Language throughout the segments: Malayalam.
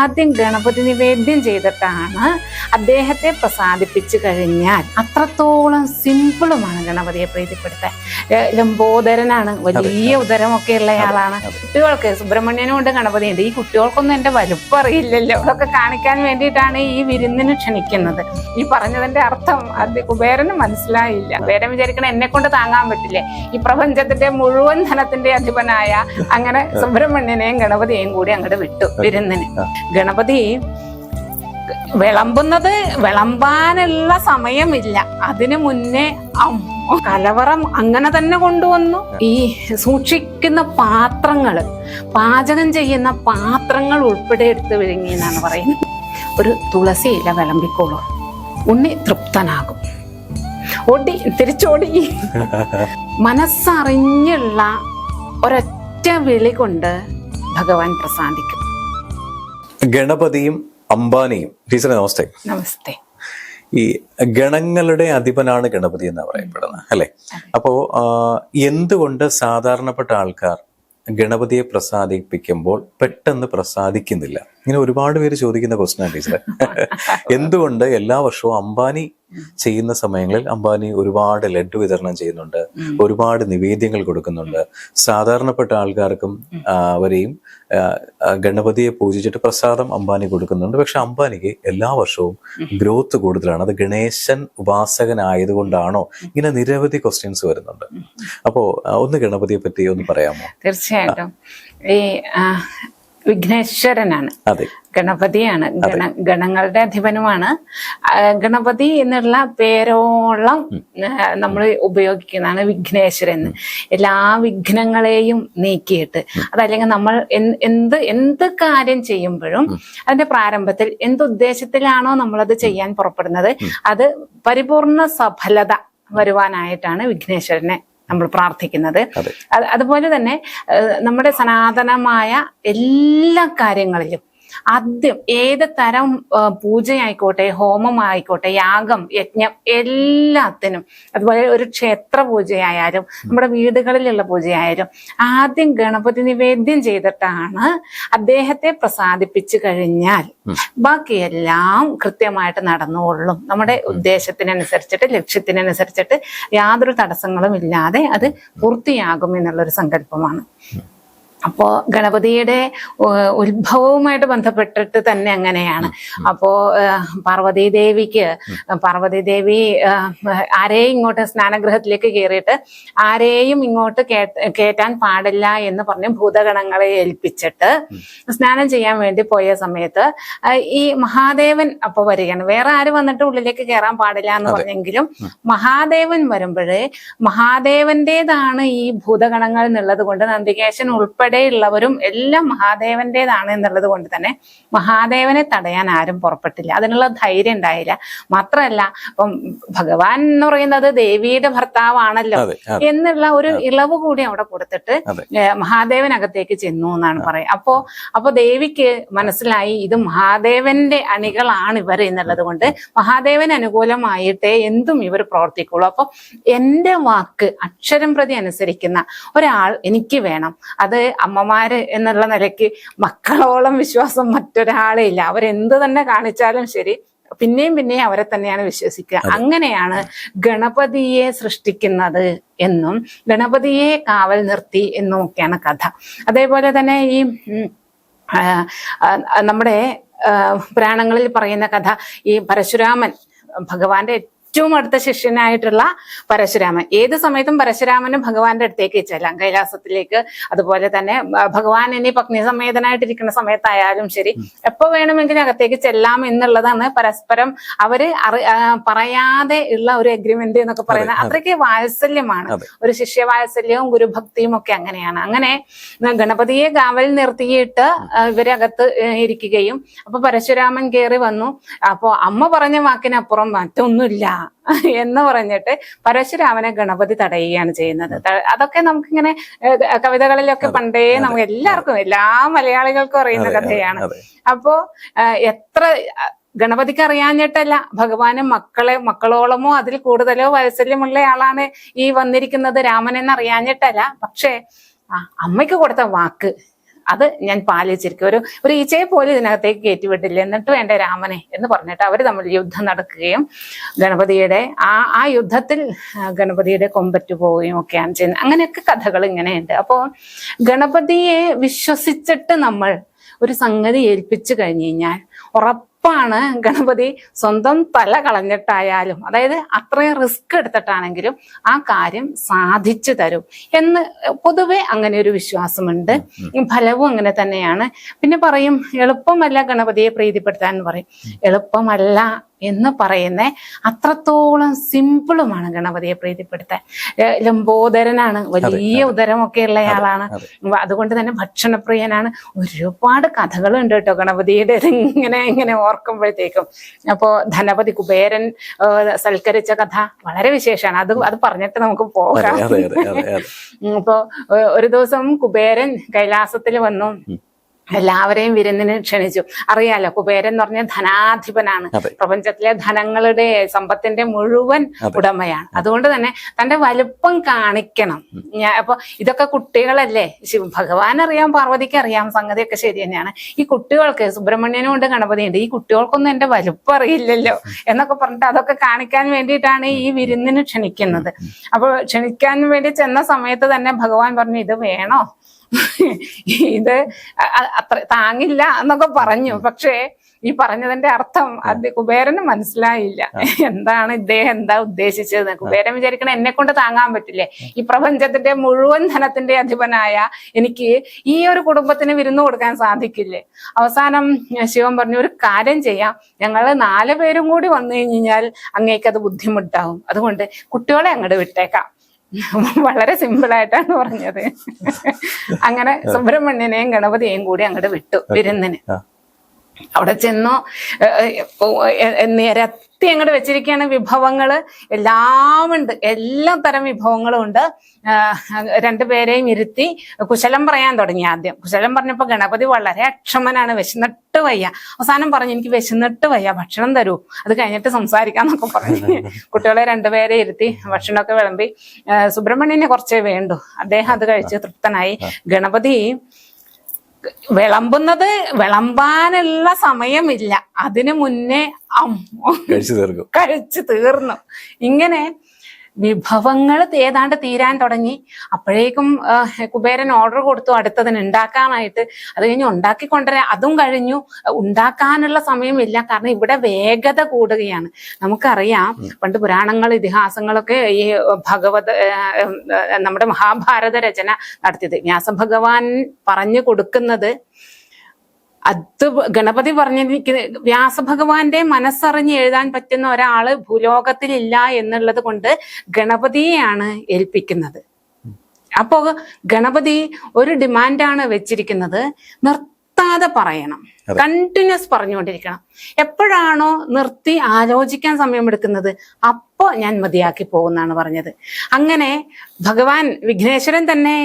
ആദ്യം ഗണപതി നിവേദ്യം ചെയ്തിട്ടാണ് അദ്ദേഹത്തെ പ്രസാദിപ്പിച്ചു കഴിഞ്ഞാൽ അത്രത്തോളം സിമ്പിളുമാണ് ഗണപതിയെ പ്രീതിപ്പെടുത്താൻ. ലംബോദരനാണ്, വലിയ ഉദരമൊക്കെ ഉള്ളയാളാണ്. കുട്ടികൾക്ക് സുബ്രഹ്മണ്യനും ഉണ്ട്, ഗണപതിയുണ്ട്. ഈ കുട്ടികൾക്കൊന്നും എന്റെ വലുപ്പം അറിയില്ലല്ലോ. അതൊക്കെ കാണിക്കാൻ വേണ്ടിയിട്ടാണ് ഈ വിരുന്നിന് ക്ഷണിക്കുന്നത്. ഈ പറഞ്ഞതിന്റെ അർത്ഥം അത് കുബേരന് മനസ്സിലായില്ല. കുബേരൻ വിചാരിക്കണ എന്നെ കൊണ്ട് താങ്ങാൻ പറ്റില്ലേ, ഈ പ്രപഞ്ചത്തിന്റെ മുഴുവൻ ധനത്തിന്റെ അധിപനായ അങ്ങനെ സുബ്രഹ്മണ്യനെയും ഗണപതിയെയും കൂടി അങ്ങോട്ട് വിട്ടു വിരുന്നിന്. ഗണപതി വിളമ്പാനുള്ള സമയമില്ല, അതിനു മുന്നേ കലവറം അങ്ങനെ തന്നെ കൊണ്ടുവന്നു. ഈ സൂക്ഷിക്കുന്ന പാത്രങ്ങള്, പാചകം ചെയ്യുന്ന പാത്രങ്ങൾ ഉൾപ്പെടെ എടുത്ത് വിഴുങ്ങി എന്നാണ് പറയുന്നത്. ഒരു തുളസി ഇല വിളമ്പിക്കോളൂ, ഉണ്ണി തൃപ്തനാകും. തിരിച്ചോടി. മനസ്സറിഞ്ഞുള്ള ഒരൊറ്റ വിളി കൊണ്ട് ഭഗവാൻ പ്രസാദിക്കും. ഗണപതിയും അംബാനിയും. ടീച്ചറെ നമസ്തേ. നമസ്തേ. ഈ ഗണങ്ങളുടെ അധിപനാണ് ഗണപതി എന്ന് പറയപ്പെടുന്നത് അല്ലെ? അപ്പോ എന്തുകൊണ്ട് സാധാരണപ്പെട്ട ആൾക്കാർ ഗണപതിയെ പ്രസാദിപ്പിക്കുമ്പോൾ പെട്ടെന്ന് പ്രസാദിക്കുന്നില്ല? ഇങ്ങനെ ഒരുപാട് പേര് ചോദിക്കുന്ന ക്വസ്റ്റ്യൻ ആണ് ടീച്ചറെ. എന്തുകൊണ്ട് എല്ലാ വർഷവും അംബാനി ചെയ്യുന്ന സമയങ്ങളിൽ അംബാനി ഒരുപാട് ലഡ്ഡു വിതരണം ചെയ്യുന്നുണ്ട്, ഒരുപാട് നിവേദ്യങ്ങൾ കൊടുക്കുന്നുണ്ട്, സാധാരണപ്പെട്ട ആൾക്കാർക്കും അവരെയും ഗണപതിയെ പൂജിച്ചിട്ട് പ്രസാദം അംബാനി കൊടുക്കുന്നുണ്ട്. പക്ഷെ അംബാനിക്ക് എല്ലാ വർഷവും ഗ്രോത്ത് കൂടുതലാണ്. അത് ഗണേശൻ ഉപാസകനായതുകൊണ്ടാണോ? ഇങ്ങനെ നിരവധി ക്വസ്റ്റ്യൻസ് വരുന്നുണ്ട്. അപ്പോ ഒന്ന് ഗണപതിയെ പറ്റി ഒന്ന് പറയാമോ? തീർച്ചയായിട്ടും. ഈ വിഘ്നേശ്വരനാണ്, ഗണപതിയാണ്, ഗണങ്ങളുടെ അധിപനുമാണ്. ഗണപതി എന്നുള്ള പേരോളം നമ്മൾ ഉപയോഗിക്കുന്നതാണ് വിഘ്നേശ്വരൻ. എല്ലാ വിഘ്നങ്ങളെയും നീക്കിയിട്ട്, അതല്ലെങ്കിൽ നമ്മൾ എന്ത് കാര്യം ചെയ്യുമ്പോഴും അതിന്റെ പ്രാരംഭത്തിൽ എന്തുദ്ദേശത്തിലാണോ നമ്മളത് ചെയ്യാൻ പുറപ്പെടുന്നത് അത് പരിപൂർണ സഫലത വരുവാനായിട്ടാണ് വിഘ്നേശ്വരനെ നമ്മൾ പ്രാർത്ഥിക്കുന്നത്. അതുപോലെ തന്നെ നമ്മുടെ സനാതനമായ എല്ലാ കാര്യങ്ങളിലും ആദ്യം ഏത് തരം പൂജയായിക്കോട്ടെ, ഹോമമായിക്കോട്ടെ, യാഗം, യജ്ഞം, എല്ലാത്തിനും, അതുപോലെ ഒരു ക്ഷേത്ര പൂജയായാലും നമ്മുടെ വീടുകളിലുള്ള പൂജയായാലും ആദ്യം ഗണപതി നിവേദ്യം ചെയ്തിട്ടാണ് അദ്ദേഹത്തെ പ്രസാദിപ്പിച്ചു കഴിഞ്ഞാൽ ബാക്കിയെല്ലാം കൃത്യമായിട്ട് നടന്നുകൊള്ളും. നമ്മുടെ ഉദ്ദേശത്തിനനുസരിച്ചിട്ട്, ലക്ഷ്യത്തിനനുസരിച്ചിട്ട് യാതൊരു തടസ്സങ്ങളും ഇല്ലാതെ അത് പൂർത്തിയാകും എന്നുള്ളൊരു സങ്കല്പമാണ്. അപ്പോ ഗണപതിയുടെ ഉത്ഭവവുമായിട്ട് ബന്ധപ്പെട്ടിട്ട് തന്നെ അങ്ങനെയാണ്. അപ്പോ പാർവതി ദേവി ആരെയും ഇങ്ങോട്ട് സ്നാനഗൃഹത്തിലേക്ക് കയറിയിട്ട് ആരെയും ഇങ്ങോട്ട് കയറ്റാൻ പാടില്ല എന്ന് പറഞ്ഞ് ഭൂതഗണങ്ങളെ ഏൽപ്പിച്ചിട്ട് സ്നാനം ചെയ്യാൻ വേണ്ടി പോയ സമയത്ത് ഈ മഹാദേവൻ അപ്പൊ വരികയാണ്. വേറെ ആര് വന്നിട്ട് ഉള്ളിലേക്ക് കയറാൻ പാടില്ല എന്ന് പറഞ്ഞെങ്കിലും മഹാദേവൻ വരുമ്പോഴേ മഹാദേവന്റേതാണ് ഈ ഭൂതഗണങ്ങൾ എന്നുള്ളത് കൊണ്ട് നന്ദികേശൻ ഉൾപ്പെടെ ഉള്ളവരും എല്ലാം മഹാദേവന്റേതാണ് എന്നുള്ളത് കൊണ്ട് തന്നെ മഹാദേവനെ തടയാൻ ആരും പുറപ്പെട്ടില്ല. അതിനുള്ള ധൈര്യം ഉണ്ടായില്ല. മാത്രമല്ല ഇപ്പം ഭഗവാൻ എന്ന് പറയുന്നത് ദേവിയുടെ ഭർത്താവാണല്ലോ എന്നുള്ള ഒരു ഇളവ് കൂടി അവിടെ കൊടുത്തിട്ട് മഹാദേവനകത്തേക്ക് ചെന്നു എന്നാണ് പറയുക. അപ്പോ ദേവിക്ക് മനസ്സിലായി ഇത് മഹാദേവന്റെ അണികളാണ് ഇവർ എന്നുള്ളത് കൊണ്ട് മഹാദേവൻ അനുകൂലമായിട്ടേ എന്തും ഇവർ പ്രവർത്തിക്കുള്ളൂ. അപ്പൊ എന്റെ വാക്ക് അക്ഷരം പ്രതി അനുസരിക്കുന്ന ഒരാൾ എനിക്ക് വേണം. അത് അമ്മമാര് എന്നുള്ള നിലയ്ക്ക് മക്കളോളം വിശ്വാസം മറ്റൊരാളെ ഇല്ല. അവരെന്ത് തന്നെ കാണിച്ചാലും ശരി പിന്നെയും അവരെ തന്നെയാണ് വിശ്വസിക്കുക. അങ്ങനെയാണ് ഗണപതിയെ സൃഷ്ടിക്കുന്നത് എന്നും ഗണപതിയെ കാവൽ നിർത്തി എന്നും ഒക്കെയാണ് കഥ. അതേപോലെ തന്നെ ഈ നമ്മുടെ പുരാണങ്ങളിൽ പറയുന്ന കഥ, ഈ പരശുരാമൻ, ഭഗവാന്റെ ഏറ്റവും അടുത്ത ശിഷ്യനായിട്ടുള്ള പരശുരാമൻ, ഏത് സമയത്തും പരശുരാമനും ഭഗവാന്റെ അടുത്തേക്ക് ചെല്ലാം, കൈലാസത്തിലേക്ക്. അതുപോലെ തന്നെ ഭഗവാൻ ഇനി പത്നി സമേതനായിട്ടിരിക്കുന്ന സമയത്തായാലും ശരി എപ്പോ വേണമെങ്കിലും അകത്തേക്ക് ചെല്ലാം എന്നുള്ളതാണ് പരസ്പരം അവര് പറയാതെ ഉള്ള ഒരു അഗ്രിമെന്റ് എന്നൊക്കെ പറയുന്നത്. അത്രയ്ക്ക് വാത്സല്യമാണ്, ഒരു ശിഷ്യവാത്സല്യവും ഗുരുഭക്തിയും ഒക്കെ അങ്ങനെയാണ്. അങ്ങനെ ഗണപതിയെ കാവൽ നിർത്തിയിട്ട് ഇവരകത്ത് ഇരിക്കുകയും അപ്പൊ പരശുരാമൻ കയറി വന്നു. അപ്പോ അമ്മ പറഞ്ഞ വാക്കിനപ്പുറം മറ്റൊന്നുമില്ല എന്ന് പറഞ്ഞിട്ട് പരശുരാമനെ ഗണപതി തടയുകയാണ് ചെയ്യുന്നത്. അതൊക്കെ നമുക്കിങ്ങനെ കവിതകളിലൊക്കെ പണ്ടേ നമുക്ക് എല്ലാവർക്കും, എല്ലാ മലയാളികൾക്കും അറിയുന്ന കഥയാണ്. അപ്പോ എത്ര ഗണപതിക്ക് അറിയാഞ്ഞിട്ടല്ല, ഭഗവാന് മക്കളോളമോ അതിൽ കൂടുതലോ വാത്സല്യമുള്ള ആളാണ് ഈ വന്നിരിക്കുന്നത് രാമൻ എന്ന് അറിയാഞ്ഞിട്ടല്ല. പക്ഷേ അമ്മയ്ക്ക് കൊടുത്ത വാക്ക് അത് ഞാൻ പാലിച്ചിരിക്കും. ഒരു ഈച്ചയെ പോലും ഇതിനകത്തേക്ക് കയറ്റിവിട്ടില്ല, എന്നിട്ട് വേണ്ട രാമനെ എന്ന് പറഞ്ഞിട്ട് അവർ തമ്മിൽ യുദ്ധം നടക്കുകയും ഗണപതിയുടെ ആ യുദ്ധത്തിൽ ഗണപതിയുടെ കൊമ്പറ്റു പോവുകയും ഒക്കെയാണ് ചെയ്യുന്നത്. അങ്ങനെയൊക്കെ കഥകൾ ഇങ്ങനെയുണ്ട്. അപ്പോൾ ഗണപതിയെ വിശ്വസിച്ചിട്ട് നമ്മൾ ഒരു സംഗതി ഏൽപ്പിച്ചു കഴിഞ്ഞു കഴിഞ്ഞാൽ ഉറപ്പാണ് ഗണപതി സ്വന്തം തല കളഞ്ഞിട്ടായാലും, അതായത് അത്രയും റിസ്ക് എടുത്തിട്ടാണെങ്കിലും ആ കാര്യം സാധിച്ചു തരും എന്ന് പൊതുവെ അങ്ങനെ ഒരു വിശ്വാസമുണ്ട്. ഫലവും അങ്ങനെ തന്നെയാണ്. പിന്നെ പറയും എളുപ്പമല്ല ഗണപതിയെ പ്രീതിപ്പെടുത്താൻ എന്ന് പറയും. എളുപ്പമല്ല എന്ന് പറയുന്ന അത്രത്തോളം സിമ്പിളുമാണ് ഗണപതിയെ പ്രീതിപ്പെടുത്താൻ. ലംബോദരനാണ്, വലിയ ഉദരമൊക്കെ ഉള്ളയാളാണ്, അതുകൊണ്ട് തന്നെ ഭക്ഷണപ്രിയനാണ്. ഒരുപാട് കഥകളുണ്ട് കേട്ടോ ഗണപതിയുടെ ഇങ്ങനെ ഓർക്കുമ്പോഴത്തേക്കും. അപ്പോ ധനപതി കുബേരൻ സൽക്കരിച്ച കഥ വളരെ വിശേഷമാണ്. അത് പറഞ്ഞിട്ട് നമുക്ക് പോകാം. അപ്പോ ഒരു ദിവസം കുബേരൻ കൈലാസത്തിൽ വന്നു, എല്ലാവരെയും വിരുന്നിന് ക്ഷണിച്ചു. അറിയാലോ, കുബേരൻ എന്ന് പറഞ്ഞാൽ ധനാധിപനാണ്, പ്രപഞ്ചത്തിലെ ധനങ്ങളുടെ സമ്പത്തിന്റെ മുഴുവൻ ഉടമയാണ്. അതുകൊണ്ട് തന്നെ തന്റെ വലുപ്പം കാണിക്കണം. അപ്പൊ ഇതൊക്കെ കുട്ടികളല്ലേ, ഭഗവാൻ അറിയാം, പാർവതിക്ക് അറിയാം, സംഗതിയൊക്കെ ശരി തന്നെയാണ്. ഈ കുട്ടികൾക്ക് സുബ്രഹ്മണ്യനും ഉണ്ട്, ഗണപതിയുണ്ട്, ഈ കുട്ടികൾക്കൊന്നും എന്റെ വലുപ്പം അറിയില്ലല്ലോ എന്നൊക്കെ പറഞ്ഞിട്ട് അതൊക്കെ കാണിക്കാൻ വേണ്ടിയിട്ടാണ് ഈ വിരുന്നിന് ക്ഷണിക്കുന്നത്. അപ്പൊ ക്ഷണിക്കാൻ വേണ്ടി ചെന്ന സമയത്ത് തന്നെ ഭഗവാൻ പറഞ്ഞു, ഇത് വേണോ, ഇത് അത്ര താങ്ങില്ല എന്നൊക്കെ പറഞ്ഞു. പക്ഷേ ഈ പറഞ്ഞതിന്റെ അർത്ഥം അത് കുബേരന് മനസ്സിലായില്ല. എന്താണ് ഇദ്ദേഹം എന്താ ഉദ്ദേശിച്ചത്? കുബേരൻ വിചാരിക്കണ എന്നെ കൊണ്ട് താങ്ങാൻ പറ്റില്ലേ, ഈ പ്രപഞ്ചത്തിന്റെ മുഴുവൻ ധനത്തിന്റെ അധിപനായ എനിക്ക് ഈ ഒരു കുടുംബത്തിന് വിരുന്ന് കൊടുക്കാൻ സാധിക്കില്ലേ? അവസാനം ശിവൻ പറഞ്ഞു, ഒരു കാര്യം ചെയ്യാം, ഞങ്ങൾ 4 പേരും കൂടി വന്നു കഴിഞ്ഞാൽ അങ്ങേക്കത് ബുദ്ധിമുട്ടാവും, അതുകൊണ്ട് കുട്ടികളെ അങ്ങോട്ട് വിട്ടേക്കാം. വളരെ സിമ്പിളായിട്ടാണ് പറഞ്ഞത്. അങ്ങനെ സുബ്രഹ്മണ്യനെയും ഗണപതിയെയും കൂടി അങ്ങോട്ട് വിട്ടു വിരുന്നിന്. അവിടെ ചെന്നു നിരത്തി അങ്ങോട്ട് വെച്ചിരിക്കുകയാണ് വിഭവങ്ങള്, എല്ലാം ഉണ്ട്, എല്ലാ തരം വിഭവങ്ങളും ഉണ്ട്. 2 പേരെയും ഇരുത്തി കുശലം പറയാൻ തുടങ്ങി. ആദ്യം കുശലം പറഞ്ഞപ്പോ ഗണപതി വളരെ അക്ഷമനാണ്, വിശന്നിട്ട് വയ്യ. അവസാനം പറഞ്ഞു, എനിക്ക് വിശന്നിട്ട് വയ്യ, ഭക്ഷണം തരൂ, അത് കഴിഞ്ഞിട്ട് സംസാരിക്കാന്നൊക്കെ പറഞ്ഞു. കുട്ടികളെ 2 പേരെ ഇരുത്തി ഭക്ഷണമൊക്കെ വിളമ്പി. സുബ്രഹ്മണ്യനെ കുറച്ചേ വേണ്ടു, അദ്ദേഹം അത് കഴിച്ച് തൃപ്തനായി. ഗണപതി വിളമ്പാനുള്ള സമയമില്ല, അതിനു മുന്നേ കഴിച്ചു തീർന്നു. ഇങ്ങനെ വിഭവങ്ങൾ ഏതാണ്ട് തീരാൻ തുടങ്ങി. അപ്പോഴേക്കും കുബേരൻ ഓർഡർ കൊടുത്തു അടുത്തതിന് ഉണ്ടാക്കാനായിട്ട്. അത് കഴിഞ്ഞ് ഉണ്ടാക്കിക്കൊണ്ടുവരാൻ, അതും കഴിഞ്ഞു. ഉണ്ടാക്കാനുള്ള സമയമില്ല, കാരണം ഇവിടെ വേഗത കൂടുകയാണ്. നമുക്കറിയാം, പണ്ട് പുരാണങ്ങൾ ഇതിഹാസങ്ങളൊക്കെ ഈ നമ്മുടെ മഹാഭാരത രചന നടത്തിയത് വ്യാസഭഗവാൻ പറഞ്ഞു കൊടുക്കുന്നത്, അത് ഗണപതി പറഞ്ഞിരിക്കുന്നത്, വ്യാസഭഗവാന്റെ മനസ്സറിഞ്ഞ് എഴുതാൻ പറ്റുന്ന ഒരാള് ഭൂലോകത്തിലില്ല എന്നുള്ളത് കൊണ്ട് ഗണപതിയെയാണ് ഏൽപ്പിക്കുന്നത്. അപ്പോ ഗണപതി ഒരു ഡിമാൻഡാണ് വെച്ചിരിക്കുന്നത്, നിർത്താതെ പറയണം, കണ്ടിന്യൂസ് പറഞ്ഞുകൊണ്ടിരിക്കണം. എപ്പോഴാണോ നിർത്തി ആലോചിക്കാൻ സമയമെടുക്കുന്നത് അപ്പോ ഞാൻ മതിയാക്കി പോകുന്നാണ് പറഞ്ഞത്. അങ്ങനെ ഭഗവാൻ വിഘ്നേശ്വരൻ തന്നെ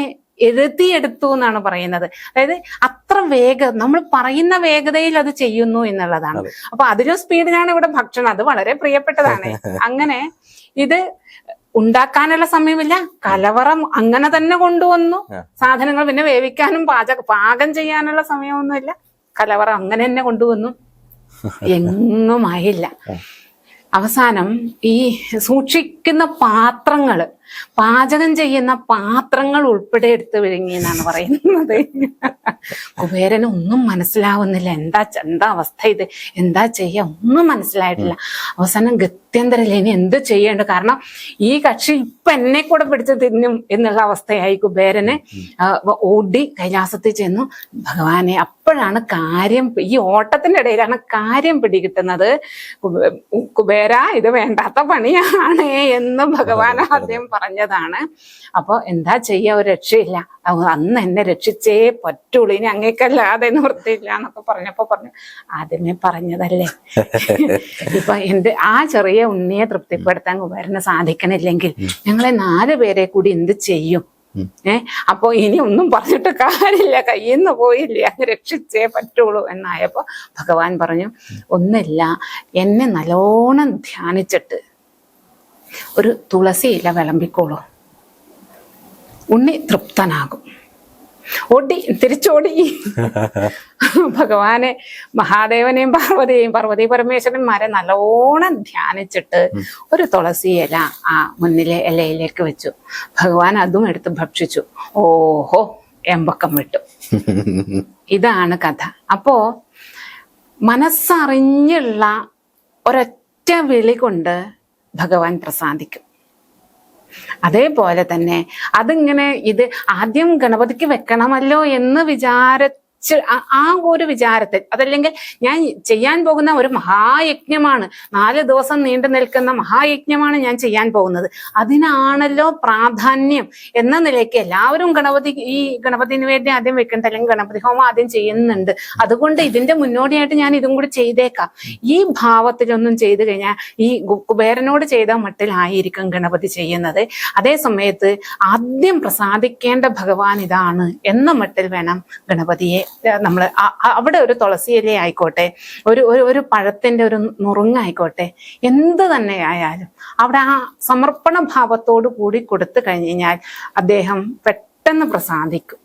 എഴുതിയെടുത്തു എന്നാണ് പറയുന്നത്. അതായത് അത്ര നമ്മൾ പറയുന്ന വേഗതയിൽ അത് ചെയ്യുന്നു എന്നുള്ളതാണ്. അപ്പൊ അതിലും സ്പീഡിനാണ് ഇവിടെ ഭക്ഷണം, അത് വളരെ പ്രിയപ്പെട്ടതാണ്. അങ്ങനെ ഇത് ഉണ്ടാക്കാനുള്ള സമയമില്ല, കലവറം അങ്ങനെ തന്നെ കൊണ്ടുവന്നു സാധനങ്ങൾ. പിന്നെ വേവിക്കാനും പാകം ചെയ്യാനുള്ള സമയമൊന്നുമില്ല, കലവറ അങ്ങനെ തന്നെ കൊണ്ടുവന്നു. എങ്ങും ആയില്ല. അവസാനം ഈ സൂക്ഷിക്കുന്ന പാത്രങ്ങള്, പാചകം ചെയ്യുന്ന പാത്രങ്ങൾ ഉൾപ്പെടെ എടുത്ത് വിഴുങ്ങി എന്നാണ് പറയുന്നത്. കുബേരന് ഒന്നും മനസ്സിലാവുന്നില്ല, എന്താ അവസ്ഥ ഇത്, എന്താ ചെയ്യാ, ഒന്നും മനസ്സിലായിട്ടില്ല. അവസാനം ഗത്യന്തരല്ല, ഇനി എന്ത് ചെയ്യേണ്ട, കാരണം ഈ കക്ഷി ഇപ്പൊ എന്നെ കൂടെ പിടിച്ച് തിന്നും എന്നുള്ള അവസ്ഥയായി കുബേരന്. ഓടി കൈലാസത്തിൽ ചെന്നു ഭഗവാനെ. അപ്പോഴാണ് കാര്യം, ഈ ഓട്ടത്തിന്റെ ഇടയിലാണ് കാര്യം പിടികിട്ടുന്നത്. കുബേര, ഇത് വേണ്ടാത്ത പണിയാണ് എന്ന് ഭഗവാൻ ആദ്യം പറഞ്ഞതാണ്. അപ്പൊ എന്താ ചെയ്യാ, ഒരു രക്ഷയില്ല, അന്ന് എന്നെ രക്ഷിച്ചേ പറ്റുള്ളൂ, ഇനി അങ്ങേക്കല്ലാതെ നിവൃത്തിയില്ല എന്നൊക്കെ പറഞ്ഞപ്പോ പറഞ്ഞു, ആദ്യമേ പറഞ്ഞതല്ലേ. ഇപ്പൊ ആ ചെറിയ ഉണ്ണിയെ തൃപ്തിപ്പെടുത്താൻ കുബേരന് സാധിക്കണില്ലെങ്കിൽ ഞങ്ങളെ 4 പേരെ കൂടി എന്ത് ചെയ്യും? അപ്പൊ ഇനി ഒന്നും പറഞ്ഞിട്ട് കാര്യമില്ല, കയ്യിൽ നിന്ന് പോയില്ലേ, അങ്ങ് രക്ഷിച്ചേ പറ്റുള്ളൂ എന്നായപ്പോ ഭഗവാൻ പറഞ്ഞു, ഒന്നില്ല, എന്നെ നല്ലോണം ധ്യാനിച്ചിട്ട് ഒരു തുളസി ഇല വിളമ്പിക്കോളൂ, ഉണ്ണി തൃപ്തനാകും. തിരിച്ചോടി ഭഗവാനെ, മഹാദേവനെയും പാർവതി പരമേശ്വരന്മാരെ നല്ലോണം ധ്യാനിച്ചിട്ട് ഒരു തുളസി ഇല ആ മുന്നിലെ ഇലയിലേക്ക് വെച്ചു. ഭഗവാൻ അതും എടുത്ത് ഭക്ഷിച്ചു. ഓഹോ, എമ്പക്കം വിട്ടു. ഇതാണ് കഥ. അപ്പോ മനസ്സറിഞ്ഞുള്ള ഒരൊറ്റ വിളി കൊണ്ട് ഭഗവാൻ പ്രസാദിക്കും. അതേപോലെ തന്നെ അതിങ്ങനെ ഇത് ആദ്യം ഗണപതിക്ക് വെക്കണമല്ലോ എന്ന് ആ ഒരു വിചാരത്തിൽ, അതല്ലെങ്കിൽ ഞാൻ ചെയ്യാൻ പോകുന്ന ഒരു മഹായജ്ഞമാണ്, 4 ദിവസം നീണ്ടു നിൽക്കുന്ന മഹായജ്ഞമാണ് ഞാൻ ചെയ്യാൻ പോകുന്നത്, അതിനാണല്ലോ പ്രാധാന്യം എന്ന നിലയ്ക്ക് എല്ലാവരും ഈ ഗണപതിന് വേണ്ടി ആദ്യം വെക്കണ്ട, അല്ലെങ്കിൽ ഗണപതി ഹോമം ആദ്യം ചെയ്യുന്നുണ്ട്, അതുകൊണ്ട് ഇതിന്റെ മുന്നോടിയായിട്ട് ഞാൻ ഇതും കൂടി ചെയ്തേക്കാം. ഈ ഭാവത്തിലൊന്നും ചെയ്തു കഴിഞ്ഞാൽ ഈ കുബേരനോട് ചെയ്ത മട്ടിലായിരിക്കും ഗണപതി ചെയ്യുന്നത്. അതേ സമയത്ത് ആദ്യം പ്രസാദിക്കേണ്ട ഭഗവാൻ ഇതാണ് എന്ന മട്ടിൽ വേണം ഗണപതിയെ നമ്മൾ അവിടെ ഒരു തുളസി ഇല ആയിക്കോട്ടെ, ഒരു പഴത്തിന്റെ ഒരു നുറുങ്ങായിക്കോട്ടെ, എന്ത് തന്നെ ആയാലും അവിടെ ആ സമർപ്പണ ഭാവത്തോടു കൂടി കൊടുത്തു കഴിഞ്ഞാൽ അദ്ദേഹം പെട്ടെന്ന് പ്രസാദിക്കും.